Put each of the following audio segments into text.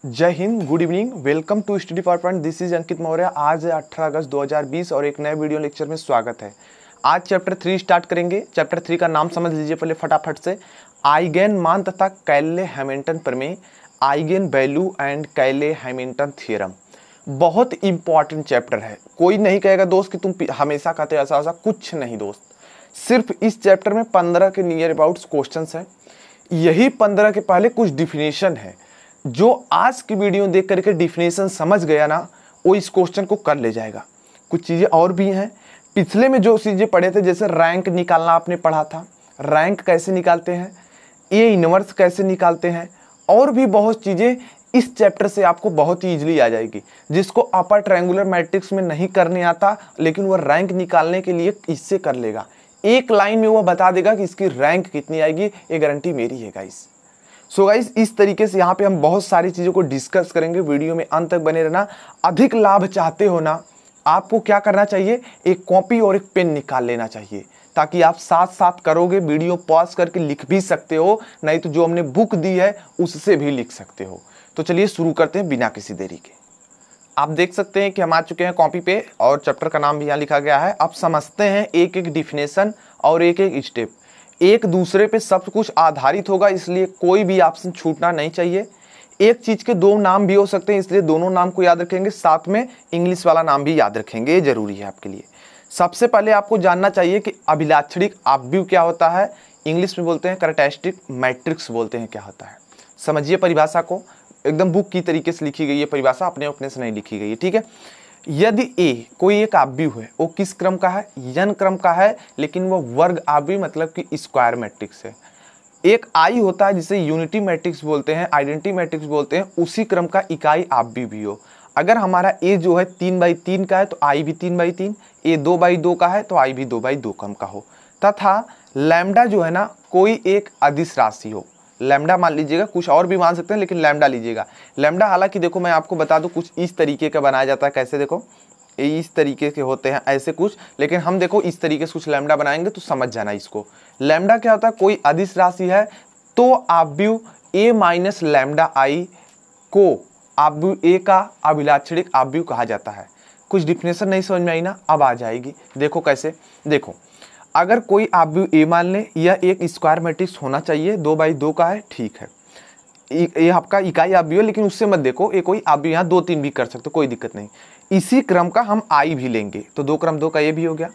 जय Hind, good evening, welcome to study power point. This is Ankit Maurya. आज 18 अगस्त 2020 और एक नए वीडियो लेक्चर में स्वागत है। आज चैप्टर 3 स्टार्ट करेंगे। चैप्टर 3 का नाम समझ लीजिए पहले फटाफट से। आइगेन मान तथा कैले हैमिल्टन प्रमेय, आइगेन वैल्यू एंड कैले हैमिल्टन थ्योरम। बहुत इंपॉर्टेंट चैप्टर है। कोई नहीं कहेगा दोस्त कि तुम हमेशा कहते हो ऐसा ऐसा, कुछ नहीं दोस्त। सिर्फ इस चैप्टर में 15 के नियर अबाउट क्वेश्चन है। यही 15 के पहले कुछ डिफिनेशन है। जो आज की वीडियो देख करके डिफिनेशन समझ गया ना, वो इस क्वेश्चन को कर ले जाएगा। कुछ चीज़ें और भी हैं। पिछले में जो चीज़ें पढ़े थे, जैसे रैंक निकालना आपने पढ़ा था, रैंक कैसे निकालते हैं, ए इनवर्स कैसे निकालते हैं, और भी बहुत चीज़ें इस चैप्टर से आपको बहुत ही ईजिली आ जाएगी। जिसको अपर ट्रायंगुलर मैट्रिक्स में नहीं करने आता, लेकिन वह रैंक निकालने के लिए इससे कर लेगा। एक लाइन में वह बता देगा कि इसकी रैंक कितनी आएगी। ये गारंटी मेरी है गाइस। सो गाइस, इस तरीके से यहाँ पे हम बहुत सारी चीज़ों को डिस्कस करेंगे। वीडियो में अंत तक बने रहना। अधिक लाभ चाहते हो ना, आपको क्या करना चाहिए, एक कॉपी और एक पेन निकाल लेना चाहिए, ताकि आप साथ साथ करोगे, वीडियो पॉज करके लिख भी सकते हो, नहीं तो जो हमने बुक दी है उससे भी लिख सकते हो। तो चलिए शुरू करते हैं बिना किसी देरी के। आप देख सकते हैं कि हम आ चुके हैं कॉपी पे, और चैप्टर का नाम भी यहाँ लिखा गया है। अब समझते हैं एक एक डिफिनेशन और एक एक स्टेप। एक दूसरे पे सब कुछ आधारित होगा, इसलिए कोई भी ऑप्शन छूटना नहीं चाहिए। एक चीज के दो नाम भी हो सकते हैं, इसलिए दोनों नाम को याद रखेंगे, साथ में इंग्लिश वाला नाम भी याद रखेंगे। ये जरूरी है आपके लिए। सबसे पहले आपको जानना चाहिए कि अभिलाक्षणिक अपव्यय क्या होता है। इंग्लिश में बोलते हैं कैरेक्टरिस्टिक मैट्रिक्स बोलते हैं, क्या होता है। समझिए परिभाषा को, एकदम बुक की तरीके से लिखी गई है परिभाषा, अपने अपने से नहीं लिखी गई है, ठीक है। यदि ए कोई एक अपव्यय है, वो किस क्रम का है, n क्रम का है, लेकिन वो वर्ग अपव्यय मतलब कि स्क्वायर मैट्रिक्स है। एक आई होता है जिसे यूनिटी मैट्रिक्स बोलते हैं, आइडेंटिटी मैट्रिक्स बोलते हैं, उसी क्रम का इकाई अपव्यय भी हो। अगर हमारा ए जो है 3/3 का है तो आई भी 3/3, ए 2/2 का है तो आई भी 2/2 क्रम का हो। तथा लैम्डा जो है ना, कोई एक अदिश राशि हो। लैम्डा मान लीजिएगा, कुछ और भी मान सकते हैं, लेकिन लैम्डा लीजिएगा। लैम्डा हालांकि देखो मैं आपको बता दूं, कुछ इस तरीके का बनाया जाता है। कैसे, देखो इस तरीके के होते हैं ऐसे कुछ, लेकिन हम देखो इस तरीके से कुछ लैम्डा बनाएंगे तो समझ जाना इसको। लैम्डा क्या होता है, कोई अदिश राशि है तो अपव्यय ए माइनस लैम्डा आई को अपव्यय ए का अभिलाक्षणिक अपव्यय कहा जाता है। कुछ डिफिनेशन नहीं समझ में आई ना, अब आ जाएगी। देखो कैसे, देखो अगर कोई अपव्यय ए मान ले, यह एक स्क्वायर मैट्रिक्स होना चाहिए, 2/2 का है, ठीक है। ये आपका इकाई अपव्यय, लेकिन उससे मत देखो, ये कोई अपव्यय यहाँ 2-3 भी कर सकते हो, कोई दिक्कत नहीं। इसी क्रम का हम आई भी लेंगे तो 2 क्रम 2 का ये भी हो गया।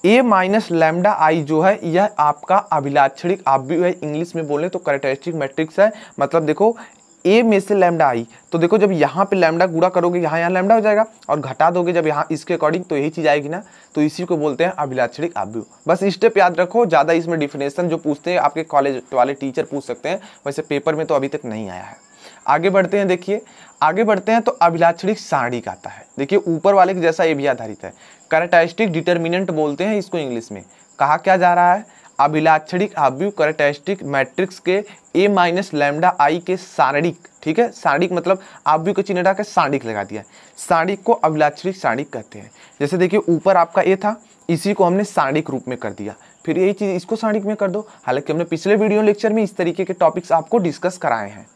ए माइनस लैम्डा आई जो है, यह आपका अभिलाक्षणिक अपव्यय है। इंग्लिश में बोले तो कैरेक्टरिस्टिक मैट्रिक्स है। मतलब देखो ए में से लैम्डा आई, तो देखो जब यहाँ पे लैम्डा गुणा करोगे, यहाँ लैम्डा हो जाएगा, और घटा दोगे जब यहाँ इसके अकॉर्डिंग, तो यही चीज आएगी ना। तो इसी को बोलते हैं अभिलाक्षणिक अपव्यय। बस स्टेप याद रखो, ज्यादा इसमें डिफिनेशन जो पूछते हैं आपके कॉलेज वाले टीचर पूछ सकते हैं, वैसे पेपर में तो अभी तक नहीं आया है। आगे बढ़ते हैं, देखिए आगे बढ़ते हैं तो अभिलाक्षणिक सारणिक आता है। देखिए ऊपर वाले के जैसा ये भी आधारित है। कैरेक्टरिस्टिक डिटर्मिनेंट बोलते हैं इसको इंग्लिश में। कहा क्या जा रहा है, अभिलाक्षणिक अपव्यय कैरेक्टरिस्टिक मैट्रिक्स के ए माइनस लैम्डा आई के सारणिक, ठीक है। सारणिक मतलब अपव्यय को चिन्ह हटा के सारणिक लगा दिया। सारणिक को अभिलाक्षणिक सारणिक कहते हैं। जैसे देखिए ऊपर आपका ए था, इसी को हमने सारणिक रूप में कर दिया, फिर यही चीज इसको सारणिक में कर दो। हालांकि हमने पिछले वीडियो लेक्चर में इस तरीके के टॉपिक्स आपको डिस्कस कराए हैं।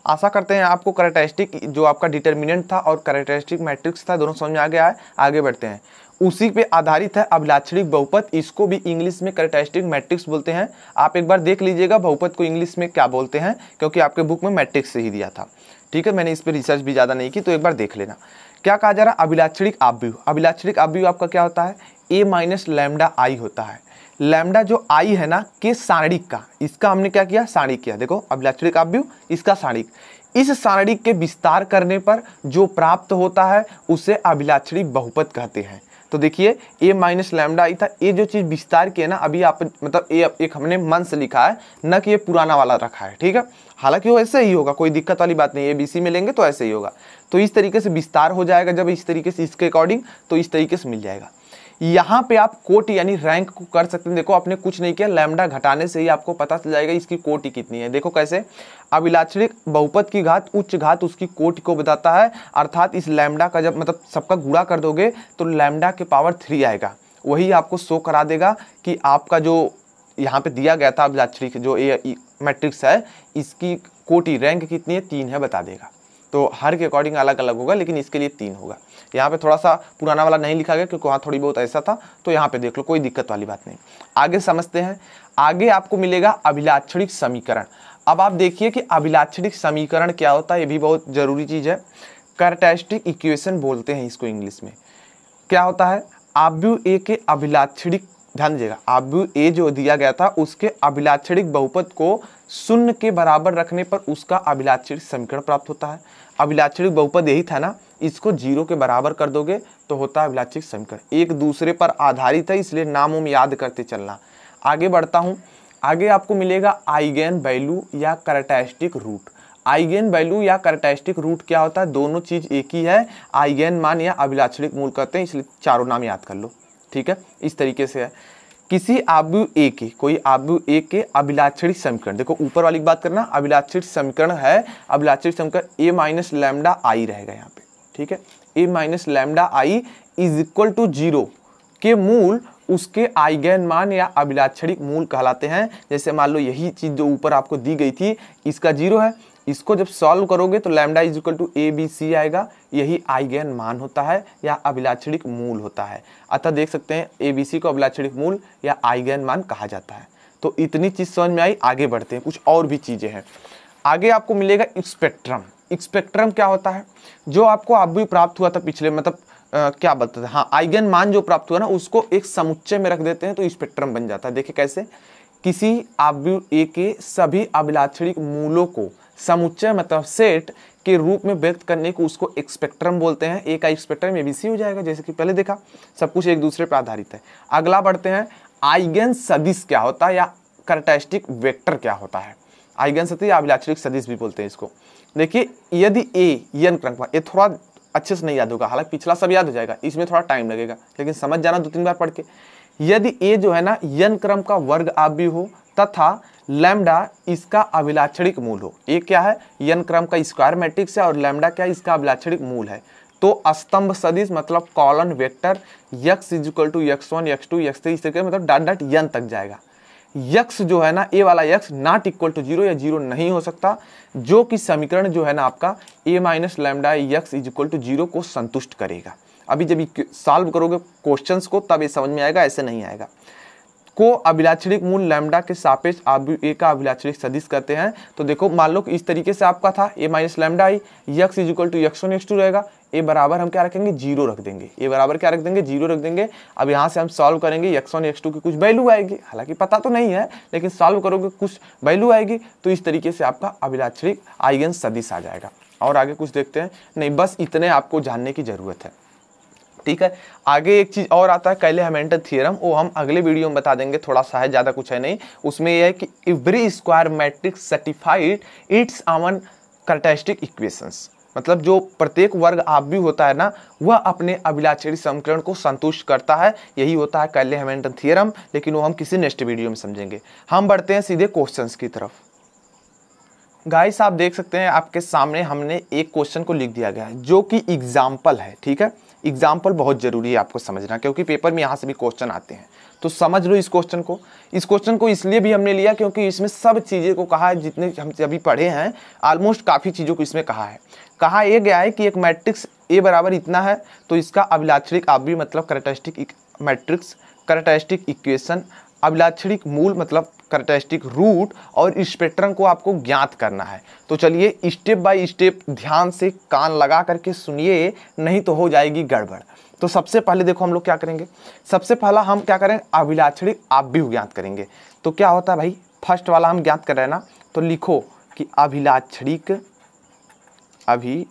आशा करते हैं आपको कैरेक्टरिस्टिक जो आपका डिटर्मिनेंट था और कैरेक्टरिस्टिक मैट्रिक्स था, दोनों समझ में आ गया है। आगे बढ़ते हैं, उसी पे आधारित है अभिलाक्षणिक बहुपद। इसको भी इंग्लिश में कैरेक्टरिस्टिक मैट्रिक्स बोलते हैं। आप एक बार देख लीजिएगा बहुपद को इंग्लिश में क्या बोलते हैं, क्योंकि आपके बुक में मैट्रिक्स से ही दिया था, ठीक है। मैंने इस पर रिसर्च भी ज़्यादा नहीं की, तो एक बार देख लेना। क्या कहा जा रहा है, अभिलाक्षणिक अपव्यय। अभिलाक्षणिक अपव्यय आपका क्या होता है, ए माइनस लैम्डा आई होता है। लैम्डा जो आई है ना के सारणिक का, इसका हमने क्या किया, सारणिक किया। देखो अभिलाक्षणिक अपव्यय, इसका सारणिक। इस सारणिक के विस्तार करने पर जो प्राप्त होता है उसे अभिलाक्षणिक बहुपद कहते हैं। तो देखिए ए माइनस लैम्डा आई था, ये जो चीज विस्तार किया ना, अभी आप मतलब ए एक हमने मन से लिखा है, न कि ये पुराना वाला रखा है, ठीक है। हालांकि वो ऐसे ही होगा, कोई दिक्कत वाली बात नहीं है। ABC में लेंगे तो ऐसे ही होगा। तो इस तरीके से विस्तार हो जाएगा जब इस तरीके से इसके अकॉर्डिंग, तो इस तरीके से मिल जाएगा। यहाँ पे आप कोटि यानी रैंक को कर सकते हैं। देखो आपने कुछ नहीं किया, लैम्डा घटाने से ही आपको पता चल जाएगा इसकी कोटि कितनी है। देखो कैसे, अभिलाक्षणिक बहुपद की घात उच्च घात उसकी कोटि को बताता है। अर्थात इस लैम्डा का जब मतलब सबका गुणा कर दोगे तो लैम्डा के पावर 3 आएगा। वही आपको शो करा देगा कि आपका जो यहाँ पे दिया गया था अभिलाक्षणिक जो ए मैट्रिक्स है, इसकी कोटि रैंक कितनी है, 3 है, बता देगा। तो हर के अकॉर्डिंग अलग अलग होगा, लेकिन इसके लिए 3 होगा। यहाँ पे थोड़ा सा पुराना वाला नहीं लिखा गया क्योंकि वहाँ थोड़ी बहुत ऐसा था, तो यहाँ पे देख लो, कोई दिक्कत वाली बात नहीं। आगे समझते हैं। आगे आपको मिलेगा अभिलाक्षणिक समीकरण। अब आप देखिए कि अभिलाक्षणिक समीकरण क्या होता है, ये भी बहुत जरूरी चीज़ है। कैरेक्टरिस्टिक इक्वेशन बोलते हैं इसको इंग्लिश में। क्या होता है, आव्यूह ए के अभिलाक्षणिक, ध्यान दीजिएगा, आव्यूह ए जो दिया गया था उसके अभिलाक्षणिक बहुपद को 0 के बराबर रखने पर उसका अभिलाक्षणिक समीकरण प्राप्त होता है। अभिलाक्षणिक बहुपद यही था ना, इसको 0 के बराबर कर दोगे तो होता है अभिलाक्षणिक समीकरण। एक दूसरे पर आधारित है, इसलिए नाम उम याद करते चलना। आगे बढ़ता हूँ। आगे आपको मिलेगा आइगेन वैल्यू या कैरेक्टरिस्टिक रूट। आइगेन वैल्यू या कैरेक्टरिस्टिक रूट क्या होता है, दोनों चीज एक ही है। आइगेन मान या अभिलाक्षणिक मूल कहते हैं, इसलिए चारों नाम याद कर लो। ठीक है, इस तरीके से है। किसी आव्यूह ए के, कोई आव्यूह ए के अभिलाक्षणिक समीकरण, देखो ऊपर वाली बात करना, अभिलाक्षणिक समीकरण है, अभिलाक्षणिक समीकरण ए माइनस लैम्डा आई रहेगा यहाँ पे। ठीक है, A minus lambda I is equal to 0 के मूल उसके आइगेन मान या अभिलाक्षणिक मूल कहलाते हैं। जैसे मान लो यही चीज जो ऊपर आपको दी गई थी, इसका 0 है, इसको जब सॉल्व करोगे तो lambda is equal to A B C आएगा, यही आइगेन मान होता है या अभिलाक्षणिक मूल होता है। अतः देख सकते हैं ए बी सी को अभिलाक्षणिक मूल या आइगेन मान कहा जाता है। तो इतनी चीज समझ में आई। आगे बढ़ते हैं, कुछ और भी चीजें हैं। आगे आपको मिलेगा स्पेक्ट्रम। स्पेक्ट्रम क्या होता है, जो आपको आव्यूह प्राप्त हुआ था पिछले, मतलब क्या बताते हैं, हाँ, आइगेन मान जो प्राप्त हुआ ना उसको एक समुच्चय में रख देते हैं तो स्पेक्ट्रम बन जाता है। देखिए कैसे, किसी आव्यूह ए के सभी अभिलाक्षणिक मूलों को समुच्चय मतलब सेट के रूप में व्यक्त करने को उसको स्पेक्ट्रम बोलते हैं। ए का स्पेक्ट्रम एबीसी हो जाएगा, जैसे कि पहले देखा, सब कुछ एक दूसरे पर आधारित है। अगला बढ़ते हैं, आइगेन सदिश क्या होता है या कैरेक्टरिस्टिक वेक्टर क्या होता है। आइगेन सदिश या अभिलाक्षणिक सदिश भी बोलते हैं इसको। देखिए यदि ए एन क्रम का, ये थोड़ा अच्छे से नहीं याद होगा, हालांकि पिछला सब याद हो जाएगा, इसमें थोड़ा टाइम लगेगा, लेकिन समझ जाना 2-3 बार पढ़ के। यदि ए जो है ना एन क्रम का वर्ग आव्यूह हो तथा लैम्डा इसका अभिलाक्षणिक मूल हो, ए क्या है, एन क्रम का स्क्वायर मैट्रिक्स है और लैम्डा क्या है, इसका अभिलाक्षणिक मूल है, तो स्तंभ सदिश मतलब column vector x is equal to x1 x2 x3 इस तरीके मतलब डॉट डॉट n तक जाएगा। x जो है ना, ए वाला x नॉट इक्वल टू 0 या 0 नहीं हो सकता, जो कि समीकरण जो है ना आपका a minus lambda x is equal to 0 को संतुष्ट करेगा। अभी जब सॉल्व करोगे क्वेश्चंस को तब ये समझ में आएगा, ऐसे नहीं आएगा। को अभिलाक्षणिक मूल लैम्डा के सापेक्ष आव्यूह ए का अभिलाक्षणिक सदिश करते हैं। तो देखो मान लो कि इस तरीके से आपका था A minus lambda I, x is equal to x1 x2 रहेगा, ए बराबर हम क्या रखेंगे, 0 रख देंगे, ए बराबर क्या रख देंगे, 0 रख देंगे। अब यहाँ से हम सॉल्व करेंगे, x1 x2 की कुछ वैल्यू आएगी, हालांकि पता तो नहीं है लेकिन सॉल्व करोगे कुछ वैल्यू आएगी, तो इस तरीके से आपका अभिलाक्षणिक आइगेन सदिश आ जाएगा। और आगे कुछ देखते हैं, नहीं बस इतने आपको जानने की जरूरत है। ठीक है, आगे एक चीज और आता है कैले-हैमिल्टन थ्योरम, वो हम अगले वीडियो में बता देंगे, थोड़ा सा है, ज्यादा कुछ है नहीं। उसमें यह है कि every square matrix certified its own characteristic equations, मतलब जो प्रत्येक वर्ग आव्यूह होता है ना वह अपने अभिलाक्षणिक समीकरण को संतुष्ट करता है, यही होता है कैले-हैमिल्टन थ्योरम, लेकिन वो हम किसी नेक्स्ट वीडियो में समझेंगे। हम बढ़ते हैं सीधे क्वेश्चंस की तरफ। गाइस आप देख सकते हैं आपके सामने हमने एक क्वेश्चन को लिख दिया गया है जो कि एग्जाम्पल है। ठीक है, एग्जाम्पल बहुत जरूरी है आपको समझना, क्योंकि पेपर में यहाँ से भी क्वेश्चन आते हैं, तो समझ लो इस क्वेश्चन को। इस क्वेश्चन को इसलिए भी हमने लिया क्योंकि इसमें सब चीज़ें को कहा है, जितने हम अभी पढ़े हैं ऑलमोस्ट काफ़ी चीज़ों को इसमें कहा है। कहा यह गया है कि एक मैट्रिक्स ए बराबर इतना है तो इसका अभिलाक्षणिक आव्यूह मतलब कैरेक्टरिस्टिक मैट्रिक्स, कैरेक्टरिस्टिक इक्वेशन, अभिलाक्षणिक मूल मतलब कैरेक्टरिस्टिक रूट और स्पेक्ट्रम को आपको ज्ञात करना है। तो चलिए स्टेप बाय स्टेप ध्यान से कान लगा करके सुनिए, नहीं तो हो जाएगी गड़बड़। तो सबसे पहले देखो हम लोग क्या करेंगे, सबसे पहला हम क्या करेंगे, अभिलाक्षणिक आव्यूह ज्ञात करेंगे। तो क्या होता है भाई, फर्स्ट वाला हम ज्ञात कर रहे हैं ना, तो लिखो कि अभिलाक्षणिक आव्यूह।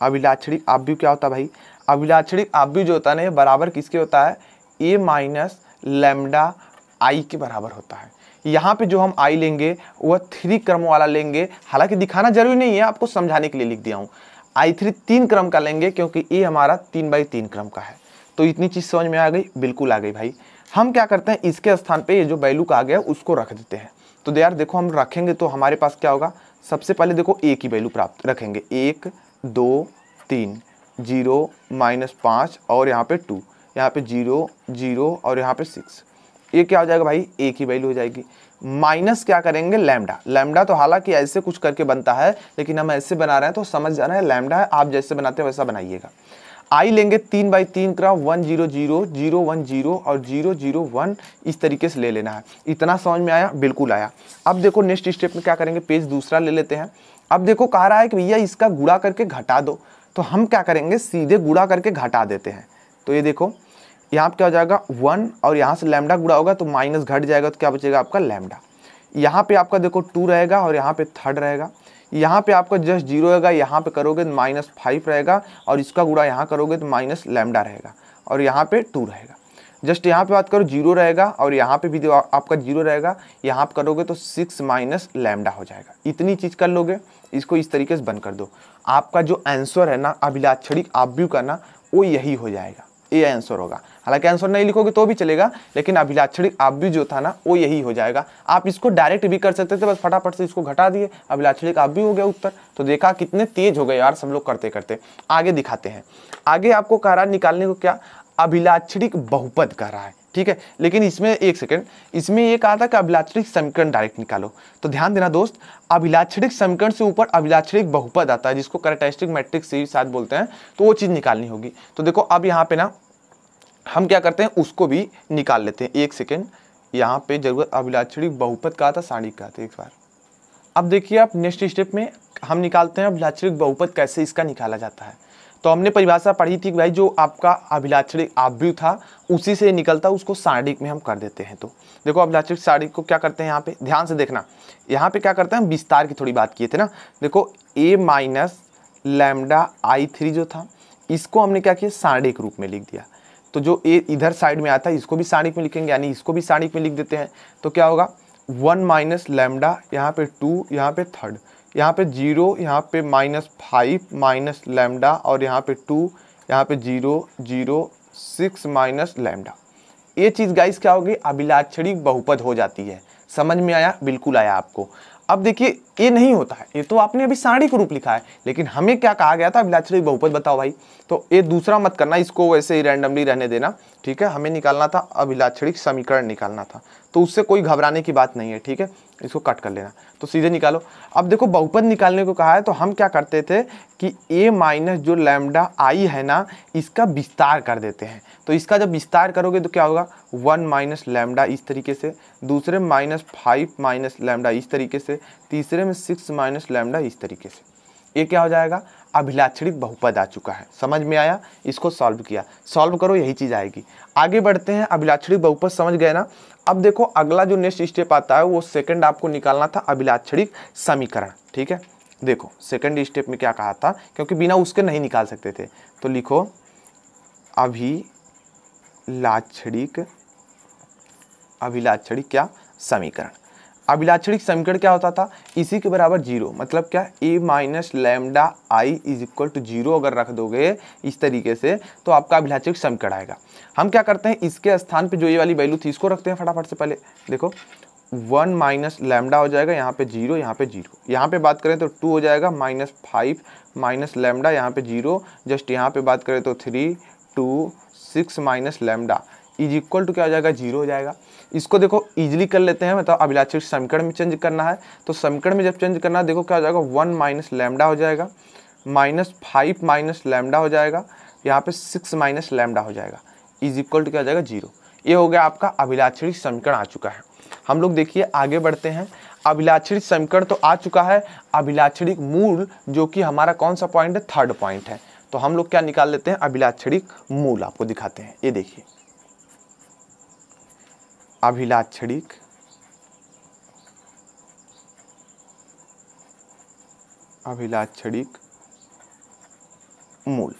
अभिलाक्षणिक आव्यूह क्या होता है भाई, अभिलाक्षणिक आव्यूह जो होता है ना, ये बराबर किसके होता है, ए माइनस लैम्डा आई के बराबर होता है। यहाँ पे जो हम आई लेंगे वह 3 क्रम वाला लेंगे, हालांकि दिखाना जरूरी नहीं है, आपको समझाने के लिए लिख दिया हूँ। i3 3 क्रम का लेंगे क्योंकि ए हमारा 3/3 क्रम का है। तो इतनी चीज समझ में आ गई, बिल्कुल आ गई भाई। हम क्या करते हैं, इसके स्थान पे ये जो वैल्यू कहा गया उसको रख देते हैं। तो यार देखो हम रखेंगे तो हमारे पास क्या होगा, सबसे पहले देखो ए की वैल्यू प्राप्त रखेंगे, 1 2 3 0 -5 और यहाँ पे 2, यहाँ पे 0 0 और यहाँ पे 6, ये क्या हो जाएगा भाई, ए की वैल्यू हो जाएगी। माइनस क्या करेंगे लैम्डा। लैम्डा तो हालांकि ऐसे कुछ करके बनता है, लेकिन हम ऐसे बना रहे हैं तो समझ जाना है लैम्डा है, आप जैसे बनाते हैं वैसा बनाइएगा। आई लेंगे 3/3 का 1 0 0 0 1 0 और 0 0 1 इस तरीके से ले लेना है। इतना समझ में आया? बिल्कुल आया। अब देखो नेक्स्ट स्टेप में क्या करेंगे, पेज दूसरा ले लेते हैं। अब देखो कह रहा है कि भैया इसका गुणा करके घटा दो, तो हम क्या करेंगे सीधे गुणा करके घटा देते हैं। तो ये देखो यहाँ पे क्या हो जाएगा 1 और यहाँ से लैम्डा गुणा होगा तो माइनस घट जाएगा, तो क्या बचेगा आपका लैम्डा। यहाँ पे आपका देखो 2 रहेगा और यहाँ पे 3 रहेगा। यहाँ पे आपका जस्ट 0 रहेगा, यहाँ पे करोगे तो -5 रहेगा और इसका गुणा यहाँ करोगे तो माइनस लैम्डा रहेगा और यहाँ पे 2 रहेगा। जस्ट यहाँ पे बात करो 0 रहेगा और यहाँ पे भी आपका 0 रहेगा, यहाँ पे करोगे तो 6 माइनस लैम्डा हो जाएगा। इतनी चीज़ कर लोगे, इसको इस तरीके से बंद कर दो। आपका जो आंसर है ना अभिलाक्षणिक आव्यूह का ना, वो यही हो जाएगा, ये आंसर होगा। हालांकि आंसर नहीं लिखोगे तो भी चलेगा, लेकिन अभिलाक्षणिक आव्यूह जो था ना वो यही हो जाएगा। आप इसको डायरेक्ट भी कर सकते थे, बस फटाफट से इसको घटा दिए, अभिलाक्षणिक आव्यूह हो गया उत्तर। तो देखा कितने तेज हो गए यार सब लोग करते करते। आगे दिखाते हैं। आगे आपको कह रहा है निकालने को क्या, अभिलाक्षणिक बहुपद कह रहा है, ठीक है। लेकिन इसमें एक सेकंड, इसमें ये कहा था कि अभिलाक्षणिक समीकरण डायरेक्ट निकालो। तो ध्यान देना दोस्त, अभिलाक्षणिक समीकरण से ऊपर अभिलाक्षणिक बहुपद आता है, जिसको कैरेक्टरिस्टिक मैट्रिक्स से साथ बोलते हैं, तो वो चीज निकालनी होगी। तो देखो अब यहाँ पे ना हम क्या करते हैं, उसको भी निकाल लेते हैं। एक सेकेंड, यहाँ पे जरूरत अभिलाक्षणिक बहुपद का था, साड़ी का था एक बार। अब देखिए आप नेक्स्ट स्टेप में हम निकालते हैं अभिलाक्षणिक बहुपद, कैसे इसका निकाला जाता है। तो हमने परिभाषा पढ़ी थी कि भाई जो आपका अभिलाक्षणिक आव्यूह था उसी से निकलता, उसको सारणिक में हम कर देते हैं। तो देखो अभिलाक्षणिक सारणिक को क्या करते हैं, यहाँ पे ध्यान से देखना, यहाँ पे क्या करते हैं, हम विस्तार की थोड़ी बात किए थे ना। देखो a माइनस लैम्डा I3 जो था, इसको हमने क्या किया सारणिक रूप में लिख दिया। तो जो a इधर साइड में आता है इसको भी सारणिक में लिखेंगे, यानी इसको भी सारणिक में लिख देते हैं। तो क्या होगा 1 माइनस लैम्डा, यहाँ पे 2, यहाँ पे 3, यहाँ पे 0, यहाँ पे -5 माइनस लैम्डा और यहाँ पे 2, यहाँ पे 0 0 6 माइनस लैम्डा। ये चीज़ गाइस क्या होगी, अभिलाक्षणिक बहुपद हो जाती है। समझ में आया? बिल्कुल आया आपको। अब देखिए ये नहीं होता है, ये तो आपने अभी सारणिक रूप लिखा है, लेकिन हमें क्या कहा गया था, अभिलाक्षणिक बहुपद बताओ भाई। तो ये दूसरा मत करना, इसको वैसे ही रैंडमली रहने देना, ठीक है। हमें निकालना था अभिलाक्षणिक समीकरण निकालना था, तो उससे कोई घबराने की बात नहीं है, ठीक है। इसको कट कर लेना, तो सीधे निकालो। अब देखो बहुपद निकालने को कहा है, तो हम क्या करते थे कि a माइनस जो लैम्डा I है ना, इसका विस्तार कर देते हैं। तो इसका जब विस्तार करोगे तो क्या होगा 1 माइनस लैम्डा इस तरीके से, दूसरे में -5 माइनस लैम्डा इस तरीके से, तीसरे में 6 माइनस लैम्डा इस तरीके से। ये क्या हो जाएगा, अभिलाक्षणिक बहुपद आ चुका है। समझ में आया? इसको सॉल्व किया, सॉल्व करो यही चीज़ आएगी। आगे बढ़ते हैं, अभिलाक्षणिक बहुपद समझ गए ना। अब देखो अगला जो नेक्स्ट स्टेप आता है वो सेकंड आपको निकालना था अभिलाक्षणिक समीकरण, ठीक है। देखो सेकंड स्टेप में क्या कहा था, क्योंकि बिना उसके नहीं निकाल सकते थे। तो लिखो अभिलाक्षणिक क्या समीकरण। अभिलाक्षणिक समीकरण क्या होता था, इसी के बराबर 0, मतलब क्या a minus lambda I is equal to 0 अगर रख दोगे इस तरीके से तो आपका अभिलाक्षणिक समीकरण आएगा। हम क्या करते हैं, इसके स्थान पे जो ये वाली वैल्यू थी इसको रखते हैं फटाफट से। पहले देखो 1 माइनस लैम्डा हो जाएगा, यहाँ पे 0, यहाँ पे 0, यहाँ पे बात करें तो 2 हो जाएगा, -5 माइनस लैम्डा, यहाँ पे 0, जस्ट यहाँ पे बात करें तो 3 2 6 minus lambda is equal to क्या हो जाएगा 0 हो जाएगा। इसको देखो इजीली कर लेते हैं, मतलब अभिलाक्षणिक समीकरण में चेंज करना है। तो समीकरण में जब चेंज करना है, देखो क्या हो जाएगा 1 माइनस लैम्डा हो जाएगा, -5 माइनस लैम्डा हो जाएगा, यहाँ पे 6 माइनस लैम्डा हो जाएगा, इज इक्वल टू क्या हो जाएगा 0। ये हो गया आपका अभिलाक्षणिक समीकरण आ चुका है। हम लोग देखिए आगे बढ़ते हैं। अभिलाक्षणिक समीकरण तो आ चुका है, अभिलाक्षणिक मूल जो कि हमारा कौन सा पॉइंट है, थर्ड पॉइंट है। तो हम लोग क्या निकाल लेते हैं, अभिलाक्षणिक मूल आपको दिखाते हैं। ये देखिए अभिलाक्षणिक मूल।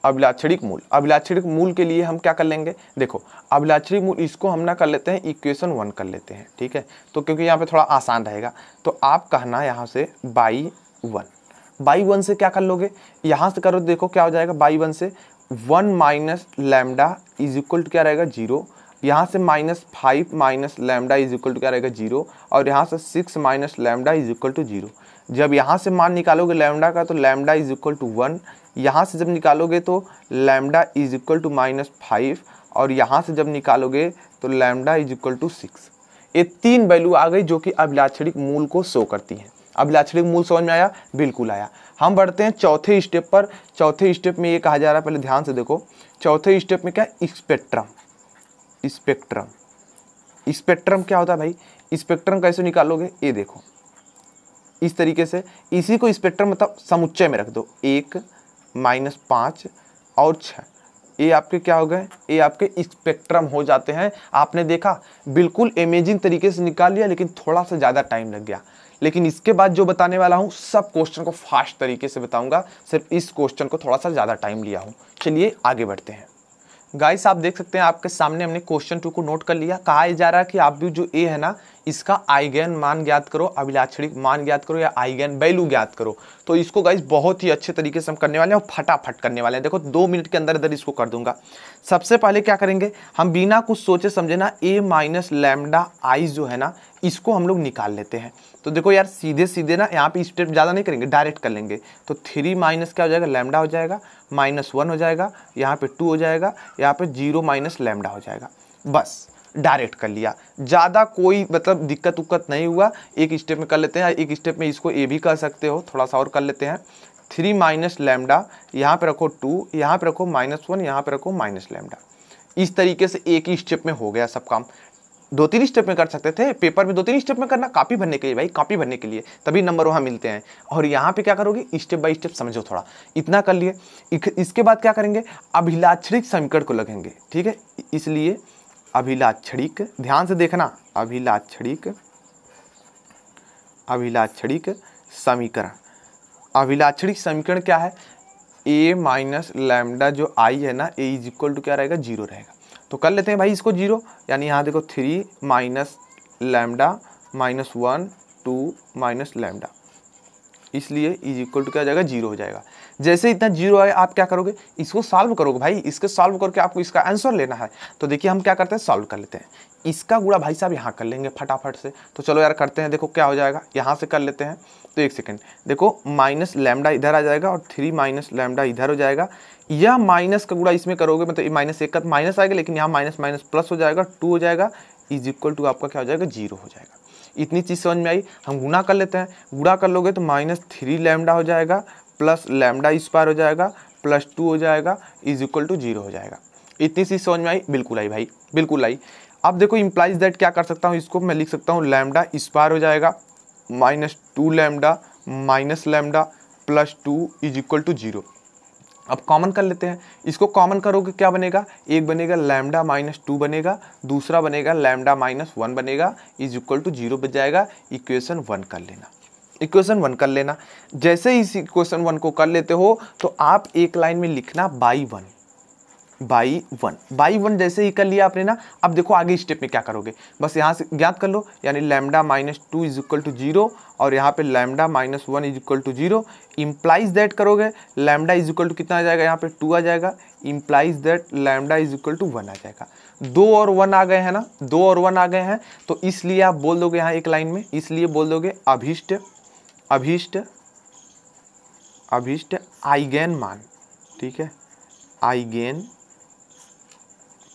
अभिलाक्षणिक मूल के लिए हम क्या कर लेंगे, देखो अभिलाक्षणिक मूल इसको हम ना कर लेते हैं इक्वेशन 1 कर लेते हैं, ठीक है। तो क्योंकि यहाँ पे थोड़ा आसान रहेगा, तो आप कहना यहाँ से बाई 1 से क्या कर लोगे, यहाँ से करो, देखो क्या हो जाएगा बाई 1 से 1 minus lambda is equal to क्या रहेगा 0, यहाँ से -5 minus lambda is equal to क्या रहेगा 0, और यहाँ से 6 minus lambda is equal to 0। जब यहाँ से मान निकालोगे लैम्डा का तो लैम्डा इज इक्वल टू 1, यहाँ से जब निकालोगे तो लैम्डा इज इक्वल टू -5, और यहाँ से जब निकालोगे तो लैम्डा इज इक्वल टू 6। ये 3 वैल्यू आ गई जो कि अभिलाक्षणिक मूल को शो करती हैं। अभिलाक्षणिक मूल समझ में आया? बिल्कुल आया। हम बढ़ते हैं चौथे स्टेप पर। चौथे स्टेप में ये कहा जा रहा है, पहले ध्यान से देखो, चौथे स्टेप में क्या? स्पेक्ट्रम। स्पेक्ट्रम, स्पेक्ट्रम क्या होता है भाई? स्पेक्ट्रम कैसे निकालोगे? ये देखो इस तरीके से, इसी को स्पेक्ट्रम मतलब समुच्चय में रख दो, 1 -5 और 6, ये आपके क्या हो गए? ये आपके स्पेक्ट्रम हो जाते हैं। आपने देखा बिल्कुल अमेजिंग तरीके से निकाल लिया, लेकिन थोड़ा सा ज़्यादा टाइम लग गया। लेकिन इसके बाद जो बताने वाला हूँ सब क्वेश्चन को फास्ट तरीके से बताऊंगा, सिर्फ इस क्वेश्चन को थोड़ा सा ज़्यादा टाइम लिया हूँ। चलिए आगे बढ़ते हैं। गाइस आप देख सकते हैं आपके सामने हमने क्वेश्चन 2 को नोट कर लिया। कहा जा रहा है कि आप भी जो ए है ना, इसका आइगन मान ज्ञात करो, अभिलाक्षणिक मान ज्ञात करो या आइगन वैल्यू ज्ञात करो। तो इसको गाइस बहुत ही अच्छे तरीके से हम करने वाले हैं और फटाफट करने वाले हैं। देखो 2 मिनट के अंदर अंदर इसको कर दूंगा। सबसे पहले क्या करेंगे, हम बिना कुछ सोचे समझे ना a माइनस लैम्डा आई जो है ना, इसको हम लोग निकाल लेते हैं। तो देखो यार सीधे सीधे ना यहाँ पे स्टेप ज़्यादा नहीं करेंगे, डायरेक्ट कर लेंगे। तो 3 माइनस क्या हो जाएगा? लैम्डा हो जाएगा, -1 हो जाएगा, यहाँ पे 2 हो जाएगा, यहाँ पे 0 माइनस लैम्डा हो जाएगा। बस डायरेक्ट कर लिया, ज़्यादा कोई मतलब दिक्कत उक्कत नहीं हुआ। एक स्टेप में कर लेते हैं, एक स्टेप में इसको ए भी कर सकते हो, थोड़ा सा और कर लेते हैं। 3 माइनस लैम्डा, यहाँ पे रखो 2, यहाँ पे रखो -1, यहाँ पे रखो माइनस लैम्डा। इस तरीके से एक ही स्टेप में हो गया सब काम। 2-3 स्टेप में कर सकते थे, पेपर में 2-3 स्टेप में करना, कॉपी भरने के लिए भाई, कॉपी भरने के लिए, तभी नंबर वहाँ मिलते हैं। और यहाँ पे क्या करोगे? स्टेप बाय स्टेप समझो थोड़ा। इतना कर लिए, इसके बाद क्या करेंगे? अभिलाक्षणिक समीकरण को लगेंगे, ठीक है? इसलिए अभिलाक्षणिक, ध्यान से देखना, अभिलाक्षणिक समीकरण। अभिलाक्षणिक समीकरण क्या है? a माइनस लैम्डा जो आई है ना, a इज इक्वल टू क्या रहेगा? 0 रहेगा। तो कर लेते हैं भाई इसको 0, यानी यहाँ देखो 3 माइनस लैम्डा -1 2 माइनस लैम्डा, इसलिए इज इक्वल टू क्या हो जाएगा? 0 हो जाएगा। जैसे इतना 0 आए आप क्या करोगे? इसको सॉल्व करोगे भाई, इसके सॉल्व करके आपको इसका आंसर लेना है। तो देखिए हम क्या करते हैं, सॉल्व कर लेते हैं। इसका गुणा भाई साहब यहाँ कर लेंगे फटाफट से। तो चलो यार करते हैं, देखो क्या हो जाएगा, यहाँ से कर लेते हैं। तो एक सेकेंड, देखो माइनस लैम्डा इधर आ जाएगा और 3 माइनस लैम्डा इधर हो जाएगा। यह माइनस का गुणा इसमें करोगे, मतलब -1 का माइनस आएगा, लेकिन यहाँ माइनस माइनस प्लस हो जाएगा, 2 हो जाएगा, इज इक्वल टू आपका क्या हो जाएगा? 0 हो जाएगा। इतनी चीज़ समझ में आई। हम गुणा कर लेते हैं, गुणा कर लोगे तो -3 लैम्डा हो जाएगा, प्लस लैम्डा स्क्वायर हो जाएगा, +2 हो जाएगा, इज इक्वल टू 0 हो जाएगा। इतनी चीज़ समझ में आई? बिल्कुल आई भाई, बिल्कुल आई। अब देखो इम्प्लाइज दैट क्या कर सकता हूँ, इसको मैं लिख सकता हूँ लैम्डा स्क्वायर हो जाएगा, -2 lambda minus lambda +2 is equal to 0। अब कॉमन कर लेते हैं, इसको कॉमन करोगे क्या बनेगा? एक बनेगा लैम्डा -2 बनेगा, दूसरा बनेगा लैम्डा -1 बनेगा, इज इक्वल टू 0 बच जाएगा। इक्वेशन 1 कर लेना, इक्वेशन 1 कर लेना। जैसे ही इस इक्वेशन 1 को कर लेते हो तो आप एक लाइन में लिखना बाई वन जैसे ही कर लिया आपने ना। अब देखो आगे स्टेप में क्या करोगे, बस यहाँ से ज्ञात कर लो, यानी लैम्डा -2 इज इक्वल टू 0 और यहाँ पे lambda -1 is equal to 0। Implies that करोगे, लैम्डा इज इक्वल टू कितना आ जाएगा? यहाँ पे 2 आ जाएगा। Implies that lambda is equal to 1 आ जाएगा। 2 और 1 आ गए हैं ना, 2 और 1 आ गए हैं, तो इसलिए आप बोल दोगे यहाँ एक लाइन में, इसलिए बोल दोगे अभीष्ट आइगेन मान, ठीक है? आइगेन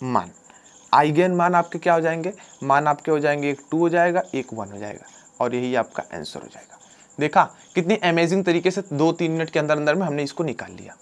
मान आपके क्या हो जाएंगे? मान आपके हो जाएंगे, एक 2 हो जाएगा, एक 1 हो जाएगा, और यही आपका आंसर हो जाएगा। देखा कितनी अमेजिंग तरीके से 2-3 मिनट के अंदर अंदर में हमने इसको निकाल लिया।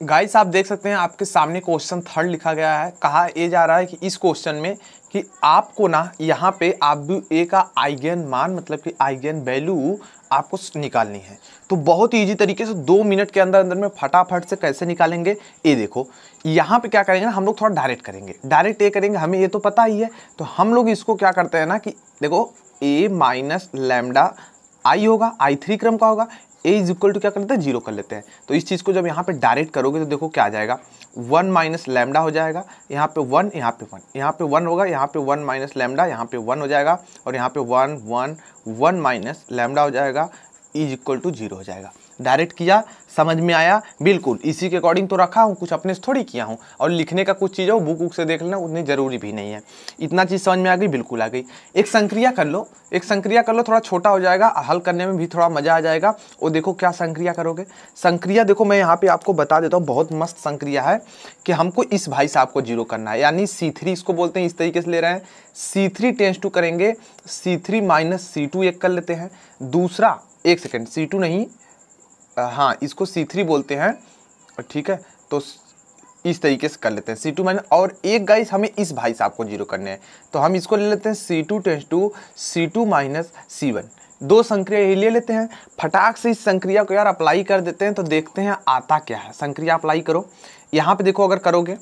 गाइस आप देख सकते हैं आपके सामने क्वेश्चन 3 लिखा गया है। कहा ये जा रहा है कि इस क्वेश्चन में कि आपको ना यहाँ पे आप ए का आइगन मान मतलब कि आइगन वैल्यू आपको निकालनी है। तो बहुत ही ईजी तरीके से 2 मिनट के अंदर अंदर में फटाफट से कैसे निकालेंगे, ये देखो। यहाँ पे क्या करेंगे ना, हम लोग थोड़ा डायरेक्ट करेंगे, डायरेक्ट ये करेंगे, हमें ये तो पता ही है। तो हम लोग इसको क्या करते हैं ना कि देखो a माइनस लैम्डा आई होगा, i3 क्रम का होगा, a इज इक्वल टू क्या कर लेते हैं? 0 कर लेते हैं। तो इस चीज़ को जब यहाँ पे डायरेक्ट करोगे तो देखो क्या आ जाएगा? 1 माइनस लैम्डा हो जाएगा, यहाँ पे 1, यहाँ पे 1, यहाँ पे 1 होगा, यहाँ पे 1 माइनस लैम्डा, यहाँ पे 1 हो जाएगा, और यहाँ पे 1 1 1 माइनस लैम्डा हो जाएगा, इज इक्वल टू 0 हो जाएगा। डायरेक्ट किया, समझ में आया? बिल्कुल इसी के अकॉर्डिंग तो रखा हूँ, कुछ अपने से थोड़ी किया हूँ। और लिखने का कुछ चीज़ है वो बुक बुक से देख लेना, उतनी ज़रूरी भी नहीं है। इतना चीज़ समझ में आ गई? बिल्कुल आ गई। एक संक्रिया कर लो, एक संक्रिया कर लो, थोड़ा छोटा हो जाएगा, हल करने में भी थोड़ा मज़ा आ जाएगा। और देखो क्या संक्रिया करोगे। संक्रिया देखो मैं यहाँ पे आपको बता देता हूँ, बहुत मस्त संक्रिया है कि हमको इस भाई साहब को जीरो करना है, यानी C3 इसको बोलते हैं, इस तरीके से ले रहे हैं। C3 टेंस टू करेंगे C3 माइनस C2 एक कर लेते हैं। दूसरा एक सेकेंड, C2 नहीं, हाँ इसको C3 बोलते हैं, ठीक है। तो इस तरीके से कर लेते हैं C2 माइनस, और एक गाइस हमें इस भाई साहब को जीरो करने हैं, तो हम इसको ले लेते हैं C2 tense to C2 minus C1। दो संक्रिया यही ले लेते हैं। फटाक से इस संक्रिया को यार अप्लाई कर देते हैं, तो देखते हैं आता क्या है। संक्रिया अप्लाई करो, यहाँ पे देखो अगर करोगे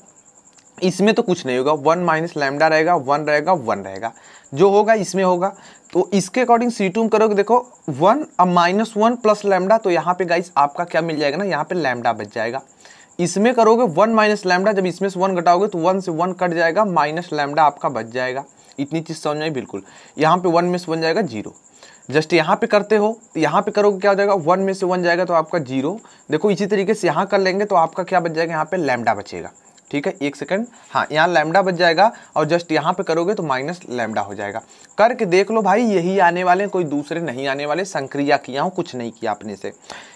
इसमें तो कुछ नहीं होगा, 1 माइनस लैम्डा रहेगा, 1 रहेगा, 1 रहेगा, जो होगा इसमें होगा। तो इसके अकॉर्डिंग C2 में करोगे, देखो 1 अब माइनस 1 प्लस लैम्डा, तो यहाँ पे गाइस आपका क्या मिल जाएगा ना, यहाँ पे लैम्डा बच जाएगा। इसमें करोगे 1 माइनस लैम्डा, जब इसमें से 1 घटाओगे तो 1 से 1 कट जाएगा, माइनस लैम्डा आपका बच जाएगा। इतनी चीज़ समझ में आई? बिल्कुल। यहाँ पे 1 में से 1 जाएगा 0। जस्ट यहाँ पे करते हो, यहाँ पे करोगे क्या हो जाएगा, 1 में से 1 जाएगा तो आपका 0। देखो इसी तरीके से यहाँ कर लेंगे तो आपका क्या बच जाएगा, यहाँ पे लैम्डा बचेगा, ठीक है। एक सेकंड, हाँ यहाँ लैम्डा बच जाएगा, और जस्ट यहाँ पे करोगे तो माइनस लैम्डा हो जाएगा। करके देख लो भाई, यही आने वाले, कोई दूसरे नहीं आने वाले। संक्रिया किया हूँ, कुछ नहीं किया अपने से।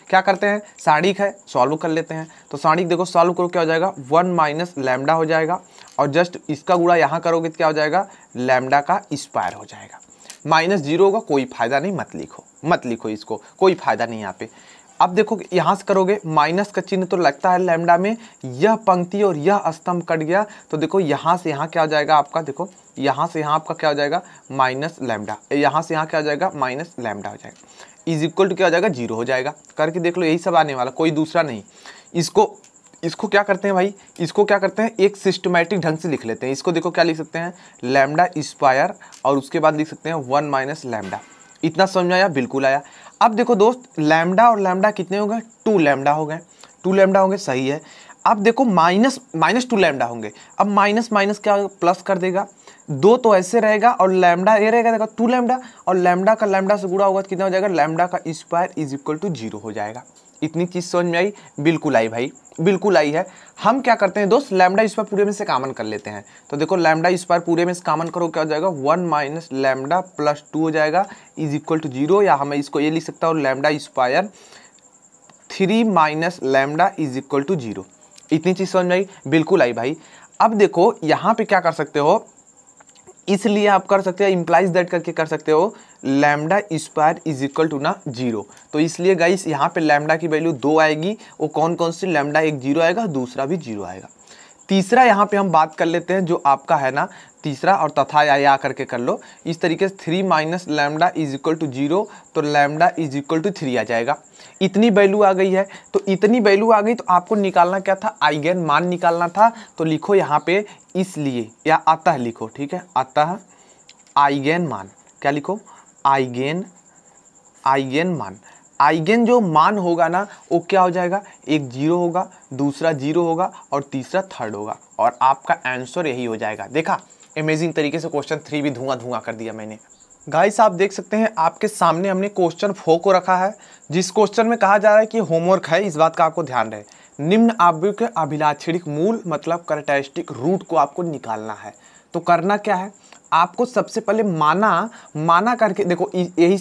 क्या करते हैं, साड़ीक है, सॉल्व कर लेते हैं। तो साड़ीक देखो सॉल्व करो क्या हो जाएगा, 1 माइनस लैम्डा हो जाएगा, और जस्ट इसका गुणा यहाँ करोगे तो क्या हो जाएगा, लैम्डा का स्क्वायर हो जाएगा। माइनस 0 होगा, कोई फायदा नहीं, मत लिखो इसको, कोई फायदा नहीं यहाँ पे। अब देखो यहाँ से करोगे, माइनस का चिन्ह तो लगता है लैम्डा में, यह पंक्ति और यह स्तंभ कट गया, तो देखो यहाँ से यहाँ क्या हो जाएगा आपका, देखो यहाँ से यहाँ आपका क्या हो जाएगा, माइनस लैम्डा, यहाँ से यहाँ क्या हो जाएगा, माइनस लैम्डा हो जाएगा, इज इक्वल टू क्या हो जाएगा, 0 हो जाएगा। करके देख लो, यही सब आने वाला, कोई दूसरा नहीं। इसको क्या करते हैं भाई, इसको क्या करते हैं, एक सिस्टमैटिक ढंग से लिख लेते हैं। इसको देखो क्या लिख सकते हैं, लैम्डा स्क्वायर, और उसके बाद लिख सकते हैं 1 माइनस लैम्डा। इतना समझ में आया? बिल्कुल आया। अब देखो दोस्त, लैम्डा और लैम्डा कितने हो गए, 2 लैम्डा हो गए, 2 लैम्डा होंगे, सही है। अब देखो माइनस 2 लैम्डा होंगे। अब माइनस माइनस क्या प्लस कर देगा, 2 तो ऐसे रहेगा, और लैम्डा ये रहेगा, देखो 2 लैम्डा, और लैम्डा का लैम्डा से गुणा होगा तो कितना हो जाएगा, लैम्डा का स्क्वायर इज इक्वल टू 0 हो जाएगा। इतनी चीज समझ में आई? बिल्कुल आई भाई, बिल्कुल आई है। हम क्या करते हैं दोस्त, लैम्डा स्क्वायर पूरे में से कॉमन कर लेते हैं। तो देखो लैम्डा स्क्वायर पूरे में से कॉमन करो, क्या हो जाएगा, 1 माइनस लैम्डा प्लस 2 हो जाएगा, इज इक्वल टू 0। या हमें इसको ये लिख सकता हूँ, lambda square 3 minus lambda is equal to 0। इतनी चीज समझ में आई? बिल्कुल आई भाई। अब देखो यहाँ पे क्या कर सकते हो, इसलिए आप कर सकते हो इम्प्लाइज दैट करके कर सकते हो, lambda square is equal to ना 0। तो इसलिए गाइस यहाँ पे लैम्डा की वैल्यू 2 आएगी। वो कौन कौन सी, लैम्डा एक 0 आएगा, दूसरा भी 0 आएगा। तीसरा यहाँ पे हम बात कर लेते हैं, जो आपका है ना तीसरा, और तथा या करके कर लो इस तरीके से, 3 minus lambda is equal to 0, तो लैम्डा इज इक्वल टू 3 आ जाएगा। इतनी वैल्यू आ गई है। तो इतनी वैल्यू आ गई तो आपको निकालना क्या था, आइगन मान निकालना था। तो लिखो यहाँ पे इसलिए, या अतः लिखो, ठीक है, अतः आइगन मान, क्या लिखो, आइगन मान। आइगन जो मान होगा ना वो क्या हो जाएगा, एक 0 होगा, दूसरा 0 होगा, और तीसरा 3rd होगा, और आपका आंसर यही हो जाएगा। देखा, अमेजिंग तरीके से क्वेश्चन 3 भी धुआं कर दिया मैंने। गाइस आप देख सकते हैं आपके सामने हमने क्वेश्चन 4 को रखा है, जिस क्वेश्चन में कहा जा रहा है कि होमवर्क है, इस बात का आपको ध्यान रहे। निम्न आव्यूह के अभिलाक्षणिक मूल मतलब कैरेक्टरिस्टिक रूट को आपको निकालना है। तो करना क्या है, आपको सबसे पहले माना करके देखो, यही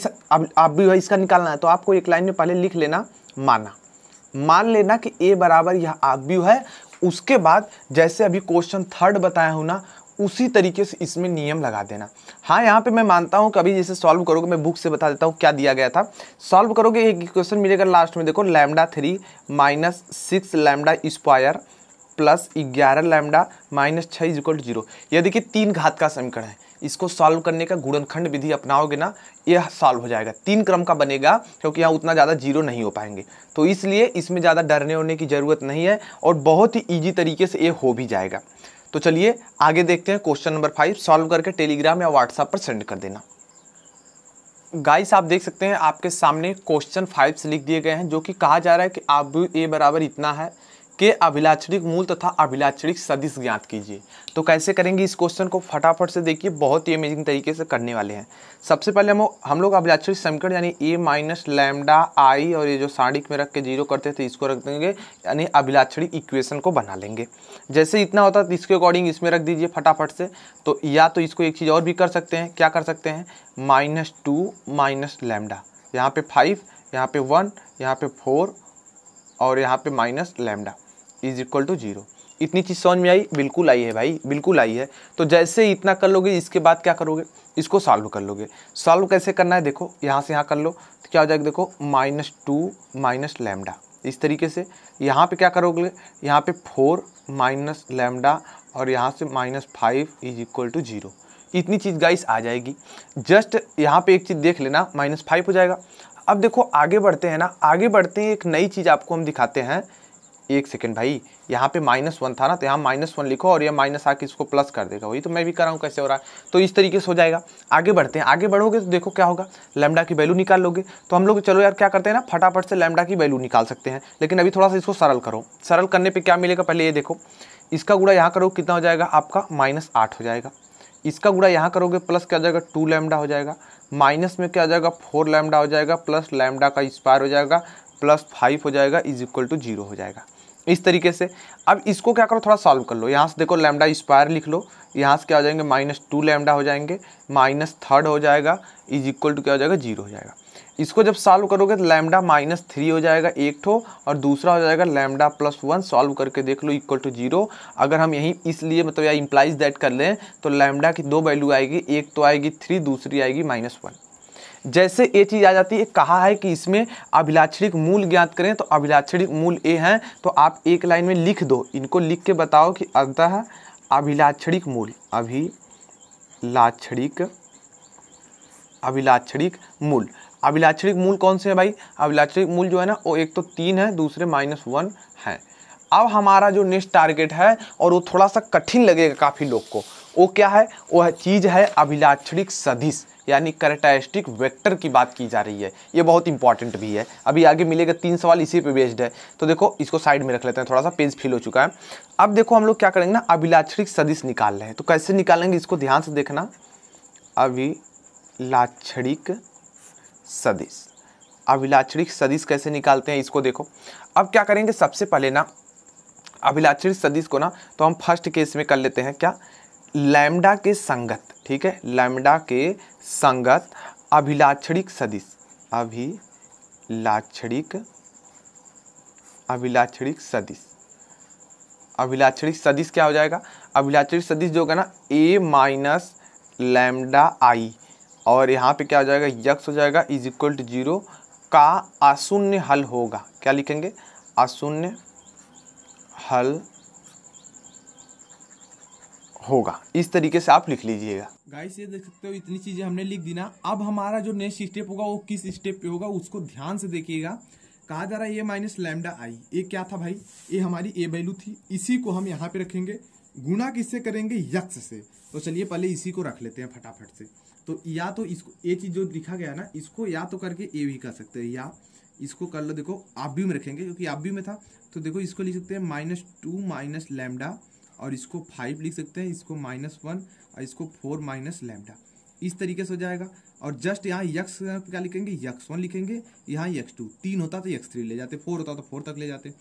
आव्यूह इसका निकालना है। तो आपको एक लाइन में पहले लिख लेना, मान लेना कि a बराबर यह आव्यूह है। उसके बाद जैसे अभी क्वेश्चन 3rd बताया हूँ ना, उसी तरीके से इसमें नियम लगा देना। हाँ यहाँ पे मैं मानता हूँ कभी जैसे सॉल्व करोगे, मैं बुक से बता देता हूँ क्या दिया गया था। सॉल्व करोगे एक क्वेश्चन मिलेगा लास्ट में, देखो लैम्डा 3 माइनस 6 lambda square plus 11 lambda minus 6 is equal to 0। यह देखिए 3 घात का समीकरण है। इसको सॉल्व करने का गुणनखंड विधि अपनाओगे ना, यह सॉल्व हो जाएगा। 3 क्रम का बनेगा, क्योंकि यहाँ उतना ज़्यादा 0 नहीं हो पाएंगे। तो इसलिए इसमें ज़्यादा डरने होने की ज़रूरत नहीं है, और बहुत ही ईजी तरीके से ये हो भी जाएगा। तो चलिए आगे देखते हैं। क्वेश्चन नंबर 5 सॉल्व करके टेलीग्राम या व्हाट्सएप पर सेंड कर देना। गाइस आप देख सकते हैं आपके सामने क्वेश्चन 5 से लिख दिए गए हैं, जो कि कहा जा रहा है कि आव्यूह ए बराबर इतना है के अभिलाक्षणिक मूल तथा अभिलाक्षणिक सदिश ज्ञात कीजिए। तो कैसे करेंगे इस क्वेश्चन को, फटाफट से देखिए, बहुत ही अमेजिंग तरीके से करने वाले हैं। सबसे पहले हम लोग अभिलाक्षणिक समीकरण यानी ए माइनस लैम्डा आई और ये जो सारणिक में रख के जीरो करते थे इसको रख देंगे, यानी अभिलाक्षणिक इक्वेशन को बना लेंगे। जैसे इतना होता है इसके अकॉर्डिंग इसमें रख दीजिए फटाफट से। तो या तो इसको एक चीज़ और भी कर सकते हैं, क्या कर सकते हैं, -2 माइनस लैम्डा, यहाँ पे 5, यहाँ पे 1, यहाँ पे 4 और यहाँ पे minus lambda is equal to 0। इतनी चीज़ समझ में आई? बिल्कुल आई है भाई, बिल्कुल आई है। तो जैसे इतना कर लोगे इसके बाद क्या करोगे, इसको सॉल्व कर लोगे। सॉल्व कैसे करना है देखो, यहाँ से यहाँ कर लो तो क्या हो जाएगा, देखो -2 माइनस लैम्डा, इस तरीके से। यहाँ पे क्या करोगे, यहाँ पे 4 माइनस लैम्डा और यहाँ से -5 इज इक्वल टू 0। इतनी चीज़ गाइस आ जाएगी। जस्ट यहाँ पे एक चीज़ देख लेना, -5 हो जाएगा। अब देखो आगे बढ़ते हैं ना, आगे बढ़ते हैं, एक नई चीज़ आपको हम दिखाते हैं। एक सेकेंड भाई, यहाँ पे -1 था ना, तो यहाँ -1 लिखो और ये माइनस आके इसको प्लस कर देगा। वही तो मैं भी कर रहा हूँ, कैसे हो रहा है। तो इस तरीके से हो जाएगा। आगे बढ़ते हैं, आगे बढ़ोगे तो देखो क्या होगा, लैम्डा की वैल्यू निकाल लोगे। तो हम लोग चलो यार क्या करते हैं ना, फटाफट से लैम्डा की वैल्यू निकाल सकते हैं। लेकिन अभी थोड़ा सा इसको सरल करो। सरल करने पर क्या मिलेगा, पहले ये देखो, इसका गुणा यहाँ करो कितना हो जाएगा आपका, -8 हो जाएगा। इसका गुणा यहाँ करोगे प्लस क्या हो जाएगा, 2 लैम्डा हो जाएगा। माइनस में क्या हो जाएगा, 4 लैम्डा हो जाएगा, प्लस लैम्डा का स्क्वायर हो जाएगा, प्लस 5 हो जाएगा, इज इक्वल टू 0 हो जाएगा। इस तरीके से अब इसको क्या करो, थोड़ा सॉल्व कर लो। यहाँ से देखो लैम्डा स्क्वायर लिख लो, यहाँ से क्या हो जाएंगे, -2 लैम्डा हो जाएंगे, -3 हो जाएगा, इज इक्वल टू क्या हो जाएगा, 0 हो जाएगा। इसको जब सॉल्व करोगे तो लैम्डा -3 हो जाएगा एक ठो, और दूसरा हो जाएगा लैम्डा +1। सॉल्व करके देख लो इक्वल टू 0। अगर हम यहीं इसलिए मतलब या इम्प्लाइज दैट कर लें तो लैम्डा की 2 वैल्यू आएगी, एक तो आएगी 3, दूसरी आएगी -1। जैसे ये चीज़ आ जाती है, कहा है कि इसमें अभिलाक्षणिक मूल ज्ञात करें, तो अभिलाक्षणिक मूल ए हैं। तो आप एक लाइन में लिख दो, इनको लिख के बताओ कि अतः अभिलाक्षणिक मूल, अभिलाक्षणिक मूल, अभिलाक्षणिक मूल कौन से है भाई, अभिलाक्षणिक मूल जो है ना वो एक तो 3 है, दूसरे -1 है। अब हमारा जो नेक्स्ट टारगेट है, और वो थोड़ा सा कठिन लगेगा काफ़ी लोग को, वो क्या है, वो चीज़ है अभिलाक्षणिक सदिश, यानी कैरेक्टरिस्टिक वेक्टर की बात की जा रही है। ये बहुत इंपॉर्टेंट भी है, अभी आगे मिलेगा 3 सवाल इसी पे बेस्ड है। तो देखो इसको साइड में रख लेते हैं, थोड़ा सा पेज फिल हो चुका है। अब देखो हम लोग क्या करेंगे ना, अभिलाक्षणिक सदिश निकाल रहे हैं। तो कैसे निकालेंगे इसको ध्यान से देखना, अभिलाक्षणिक सदिश, अभिलाक्षणिक सदिश कैसे निकालते हैं इसको देखो। अब क्या करेंगे, सबसे पहले ना अभिलाक्षणिक सदिश को ना तो हम फर्स्ट केस में कर लेते हैं, क्या, लैम्डा के संगत, ठीक है, लैम्डा के संगत अभिलाक्षणिक सदिश, अभिलाक्षणिक सदिश, अभिलाक्षणिक सदिश क्या हो जाएगा, अभिलाक्षणिक सदिश जो होगा ना a माइनस लैम्डा आई, और यहाँ पे क्या हो जाएगा, यक्स हो जाएगा, इज इक्वल टू 0 का अशून्य हल होगा। क्या लिखेंगे, अशून्य हल होगा। इस तरीके से आप लिख लीजिएगा। गाइस ये देख सकते हो, इतनी चीजें हमने लिख दी ना। अब हमारा जो नेक्स्ट स्टेप होगा वो किस स्टेप पे होगा उसको ध्यान से देखिएगा। कहा जा रहा है ये माइनस लैम्डा आई, ये क्या था भाई, ये हमारी ए वैल्यू थी, इसी को हम यहाँ पे रखेंगे, गुणा किससे करेंगे, यक्स से। तो चलिए पहले इसी को रख लेते हैं फटाफट से। तो या तो इसको, ये चीज जो लिखा गया ना, इसको या तो करके ए भी कर सकते हैं, या इसको कर लो, देखो आप भी में रखेंगे क्योंकि आप भी में था। तो देखो इसको लिख सकते हैं -2 माइनस लैम्डा, और इसको 5 लिख सकते हैं, इसको -1 और इसको 4 माइनस लैम्डा। इस तरीके से हो जाएगा। और जस्ट यहाँ यक्स क्या लिखेंगे, x1 लिखेंगे, यहाँ x2, 3 होता तो x3 ले जाते, 4 होता तो 4 तक ले जाते।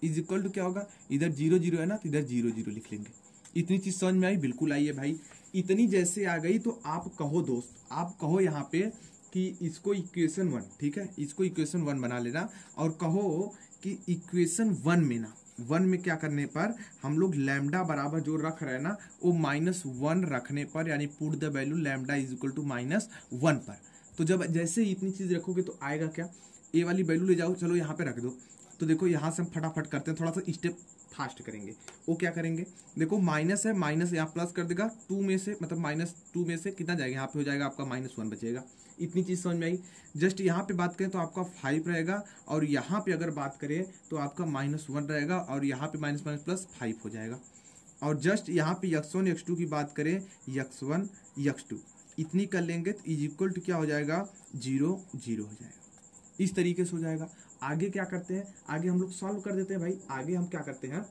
इज इक्वल टू क्या होगा, इधर 0 0 है ना, तो इधर 0 0 लिख लेंगे। इतनी चीज समझ में आई, बिल्कुल आई है भाई। इतनी जैसे आ गई तो आप कहो दोस्त, आप कहो यहाँ पे कि इसको इक्वेशन 1, ठीक है, इसको इक्वेशन 1 बना लेना, और कहो कि इक्वेशन 1 में ना, 1 में क्या करने पर हम लोग लैम्डा बराबर जो रख रहे हैं ना, वो -1 रखने पर, यानी put the value lambda is equal to -1 पर। तो जब जैसे इतनी चीज रखोगे तो आएगा क्या, ए वाली वैल्यू ले जाओ, चलो यहाँ पे रख दो। तो देखो यहाँ से हम फटाफट करते हैं, थोड़ा सा स्टेप फास्ट करेंगे। वो क्या करेंगे, देखो माइनस है, माइनस यहाँ प्लस कर देगा, 2 में से मतलब -2 में से कितना जाएगा, यहाँ पे हो जाएगा आपका -1 बचेगा। इतनी चीज समझ में आई। जस्ट यहाँ पे बात करें तो आपका 5 रहेगा, और यहाँ पे अगर बात करें तो आपका -1 रहेगा, और यहाँ पे माइनस प्लस 5 हो जाएगा। और जस्ट यहाँ पे x1 x2 की बात करें, x1 x2 इतनी कर लेंगे तो इज इक्वल टू क्या हो जाएगा, 0 0 हो जाएगा। इस तरीके से हो जाएगा। आगे क्या करते हैं, आगे हम लोग सॉल्व कर देते हैं भाई। आगे हम क्या करते हैं,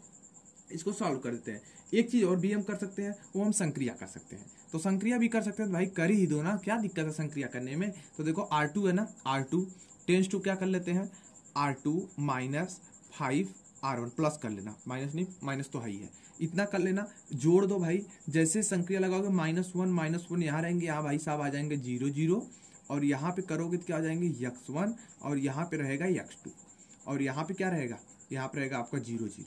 इसको सॉल्व कर देते हैं। एक चीज और भी हम कर सकते हैं, वो हम संक्रिया कर सकते हैं। तो संक्रिया भी कर सकते हैं, तो भाई कर ही दो ना, क्या दिक्कत है संक्रिया करने में। तो देखो R2 है ना, R2 टेंस टू क्या कर लेते हैं, R2 माइनस 5R1 प्लस कर लेना, माइनस नहीं, माइनस तो है ही है, इतना कर लेना, जोड़ दो भाई। जैसे संक्रिया लगाओगे -1 यहाँ रहेंगे, यहाँ भाई साहब आ जाएंगे 0 0, और यहाँ पे करोगे तो क्या आ जाएंगे x1, और यहाँ पे रहेगा x2, और यहाँ पे क्या रहेगा, यहाँ पे रहेगा आपका 0 0।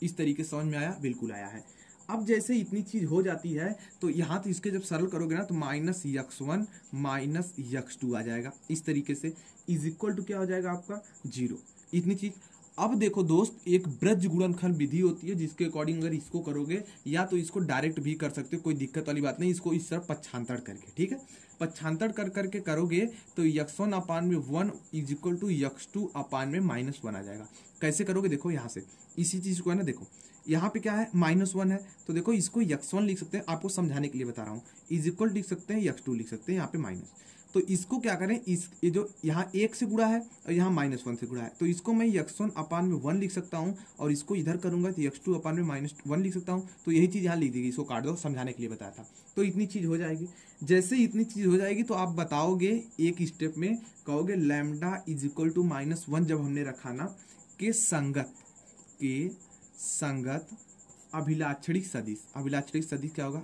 इस तरीके से समझ में आया, बिल्कुल आया है। अब जैसे इतनी चीज हो जाती है तो यहाँ तो इसके जब सरल करोगे ना तो -x1 माइनस x2 आ जाएगा, इस तरीके से इज इक्वल टू क्या हो जाएगा आपका 0, इतनी चीज। अब देखो दोस्त, एक ब्रज गुणनखंड विधि होती है जिसके अकॉर्डिंग अगर इसको करोगे या तो इसको डायरेक्ट भी कर सकते हो, कोई दिक्कत वाली बात नहीं, इसको इस तरह पक्षांतर करके, ठीक है, पक्षांतर कर करके करोगे तो x1 अपान में 1 इज इक्वल टू x2 अपान में -1 आ जाएगा। कैसे करोगे, देखो यहाँ से इसी चीज को है ना, देखो यहाँ पे क्या है -1 है, तो देखो इसको x1 लिख सकते हैं, आपको समझाने के लिए बता रहा हूँ, इज इक्वल लिख सकते हैं, x2 लिख सकते हैं, यहाँ पे माइनस। तो इसको क्या करें, इस ये जो यहाँ 1 से गुणा है और यहाँ -1 से गुणा है, तो इसको मैं x1 अपान में 1 लिख सकता हूँ, और इसको इधर करूंगा तो x2 अपान में -1 लिख सकता हूँ। तो यही चीज यहाँ लिख देगी, इसको काट दो, समझाने के लिए बताया था। तो इतनी चीज हो जाएगी। जैसे इतनी चीज हो जाएगी तो आप बताओगे एक स्टेप में, कहोगे लैम्डा इज इक्वल टू -1 जब हमने रखा ना, के संगत अभिलाक्षणिक सदिश। अभिलाक्षणिक सदिश क्या होगा,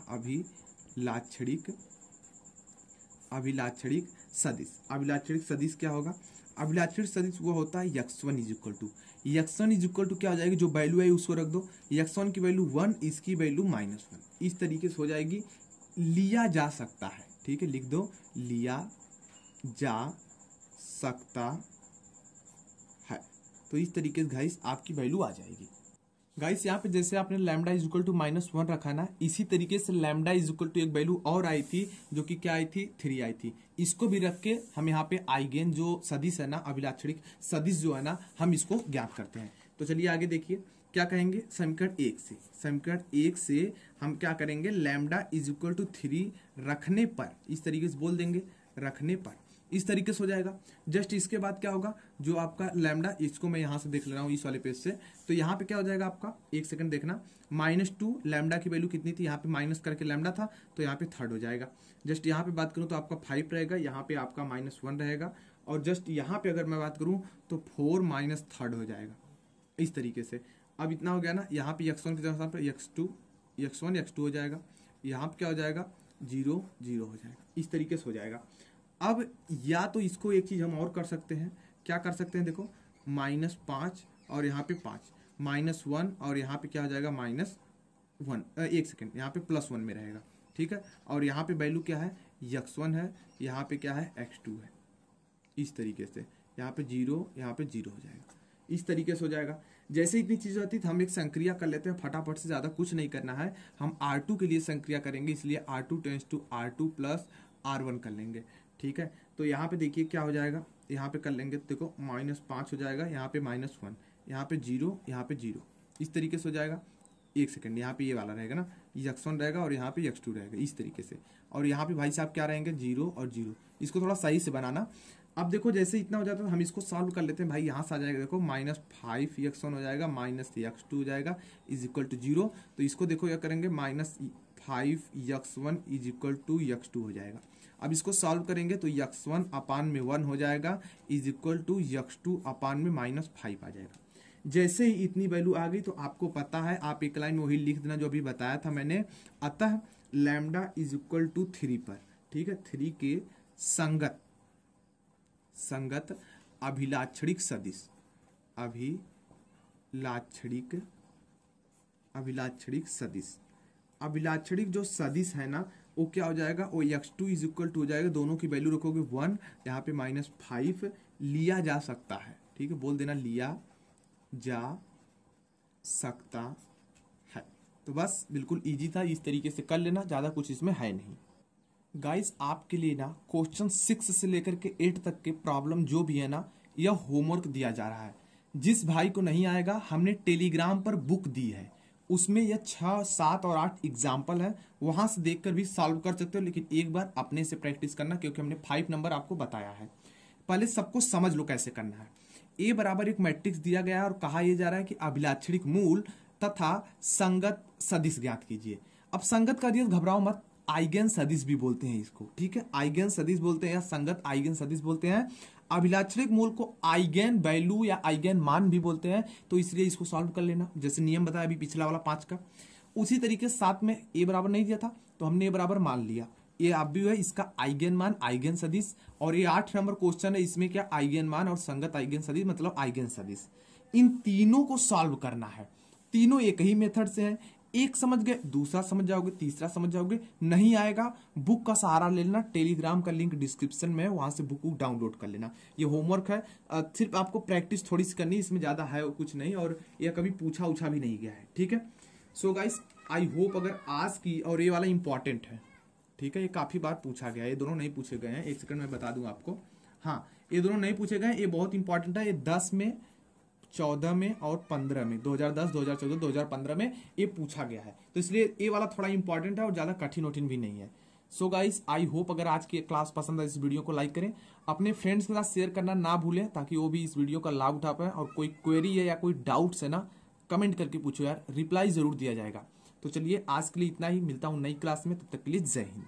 अभिलाक्षणिक सदिश। अभिलाक्षणिक सदिश क्या होगा, अभिलाक्षणिक सदिश वो होता है x1 इज इक्वल टू क्या हो जाएगी, जो वैल्यू है उसको रख दो, x1 की वैल्यू 1, इसकी वैल्यू -1, इस तरीके से हो जाएगी। लिया जा सकता है, ठीक है, लिख दो, लिया जा सकता है। तो इस तरीके से गाइस आपकी वैल्यू आ जाएगी। गाइस यहाँ पे जैसे आपने लैम्डा इज इक्वल टू -1 रखा ना, इसी तरीके से लैम्डा इज इक्वल टू एक वैल्यू और आई थी, जो कि क्या आई थी, 3 आई थी। इसको भी रख के हम यहाँ पे आइगेन जो सदिश है ना, अभिलाक्षणिक सदिश जो है ना, हम इसको ज्ञात करते हैं। तो चलिए आगे देखिए क्या कहेंगे, समीकरण 1 से हम क्या करेंगे, लैम्डा इज इक्वल टू 3 रखने पर, इस तरीके से बोल देंगे, रखने पर, इस तरीके से हो जाएगा। जस्ट इसके बाद क्या होगा, जो आपका लैम्डा, इसको मैं यहां से देख ले रहा हूं इस वाले पेज से, तो यहाँ पे क्या हो जाएगा आपका, एक सेकंड देखना, -2 लैम्डा की वैल्यू कितनी थी, यहाँ पे माइनस करके लैम्डा था, तो यहाँ पे 3rd हो जाएगा। जस्ट यहाँ पे बात करूं तो आपका 5 रहेगा, यहाँ पे आपका -1 रहेगा, और जस्ट यहाँ पे अगर मैं बात करूं तो 4 माइनस 3rd हो जाएगा, इस तरीके से। अब इतना हो गया ना, यहाँ पे x1 की जगह पर x1 x2 हो जाएगा, यहाँ पे क्या हो जाएगा, 0 0 हो जाएगा, इस तरीके से हो जाएगा। अब या तो इसको एक चीज हम और कर सकते हैं, क्या कर सकते हैं, देखो -5 और यहाँ पे 5, -1 और यहाँ पे क्या हो जाएगा, -1, एक सेकेंड, यहाँ पे +1 में रहेगा, ठीक है, और यहाँ पे वैल्यू क्या है, x1 है, यहाँ पे क्या है, x2 है, इस तरीके से, यहाँ पे 0, यहाँ पे 0 हो जाएगा, इस तरीके से हो जाएगा। जैसे इतनी चीज होती है तो हम एक संक्रिया कर लेते हैं फटाफट से, ज्यादा कुछ नहीं करना है, हम R2 के लिए संक्रिया करेंगे, इसलिए R2 tense to R2 plus R1 कर लेंगे, ठीक है। तो यहाँ पे देखिए क्या हो जाएगा, यहाँ पे कर लेंगे तो देखो -5 हो जाएगा, यहाँ पे -1, यहाँ पे 0, यहाँ पे 0, इस तरीके से हो जाएगा। एक सेकंड, यहाँ पे ये वाला रहेगा ना, x1 रहेगा और यहाँ पे x2 रहेगा, इस तरीके से, और यहाँ पे भाई साहब क्या रहेंगे, 0 और 0। इसको थोड़ा सही से बनाना। अब देखो जैसे इतना हो जाता है हम इसको सॉल्व कर लेते हैं भाई, यहाँ से आ जाएगा देखो -5x1 हो जाएगा, -x2 हो जाएगा, इज इक्वल टू 0। तो इसको देखो क्या करेंगे, -5x1 is equal to x2 हो जाएगा। अब इसको सॉल्व करेंगे तो x1 अपान में 1 हो जाएगा, इज इक्वल टू x2 अपान में -5 आ जाएगा। जैसे ही इतनी वैल्यू आ गई तो आपको पता है, आप एक लाइन में वही लिख देना जो अभी बताया था मैंने, अतः लैम्डा इज इक्वल टू 3 पर, ठीक है, 3 के संगत अभिलाक्षणिक सदिश, अभिलाक्षणिक सदिश, अभिलाक्षणिक जो सदिश है ना, वो क्या हो जाएगा, वो x2 इज इक्वल टू हो जाएगा, दोनों की वैल्यू रखोगे 1, यहाँ पे -5 लिया जा सकता है, ठीक है, बोल देना लिया जा सकता है। तो बस बिल्कुल इजी था, इस तरीके से कर लेना, ज्यादा कुछ इसमें है नहीं। गाइस आपके लिए ना क्वेश्चन 6 से लेकर के 8 तक के प्रॉब्लम जो भी है ना, यह होमवर्क दिया जा रहा है। जिस भाई को नहीं आएगा, हमने टेलीग्राम पर बुक दी है, उसमें यह 6, 7 और 8 एग्जाम्पल है, वहां से देखकर भी सॉल्व कर सकते हो, लेकिन एक बार अपने से प्रैक्टिस करना, क्योंकि हमने 5 नंबर आपको बताया है। पहले सबको समझ लो कैसे करना है। ए बराबर एक मैट्रिक्स दिया गया है और कहा यह जा रहा है कि अभिलाक्षणिक मूल तथा संगत सदिश ज्ञात कीजिए। अब संगत का दिया घबराओ मत, आइगन सदिश भी बोलते हैं इसको, ठीक है, आइगन सदिश बोलते हैं या संगत आइगन सदिश बोलते हैं। अभिलाक्षणिक मूल को आइगन वैल्यू या आइगन मान भी बोलते हैं, तो इसलिए इसको सॉल्व कर लेना, जैसे नियम बताया अभी पिछला वाला 5 का। उसी तरीके से साथ में ए बराबर नहीं दिया था तो हमने ए बराबर मान लिया, ये आप भी है इसका आइगन मान आइगन सदिश। और ये 8 नंबर क्वेश्चन है, इसमें क्या आइगन मान और संगत आइगन सदिश मतलब आइगन सदिश, इन तीनों को सॉल्व करना है। तीनों एक ही मेथड से है, एक समझ गए दूसरा समझ जाओगे, तीसरा समझ जाओगे। नहीं आएगा बुक का सहारा ले लेना, टेलीग्राम का लिंक डिस्क्रिप्शन में है, वहां से बुक डाउनलोड कर लेना। ये होमवर्क है, सिर्फ आपको प्रैक्टिस थोड़ी सी करनी है, इसमें ज्यादा है कुछ नहीं, और ये कभी पूछा उछा भी नहीं गया है, ठीक है। सो गाइस आई होप अगर आज की, और ये वाला इंपॉर्टेंट है, ठीक है, ये काफी बार पूछा गया है, ये दोनों नहीं पूछे गए हैं, एक सेकंड में बता दूं आपको। हाँ, ये दोनों नहीं पूछे गए, ये बहुत इंपॉर्टेंट है, ये 10 में 14 में और 15 में 2010 2014 2015 में ये पूछा गया है, तो इसलिए ये वाला थोड़ा इंपॉर्टेंट है और ज्यादा कठिन वठिन भी नहीं है। सो गाइस आई होप अगर आज की क्लास पसंद है, इस वीडियो को लाइक करें, अपने फ्रेंड्स के साथ शेयर करना ना भूलें, ताकि वो भी इस वीडियो का लाभ उठा पाए। और कोई क्वेरी है या कोई डाउट्स है ना, कमेंट करके पूछो यार, रिप्लाई जरूर दिया जाएगा। तो चलिए आज के लिए इतना ही, मिलता हूं नई क्लास में, तब तक के लिए जय हिंद।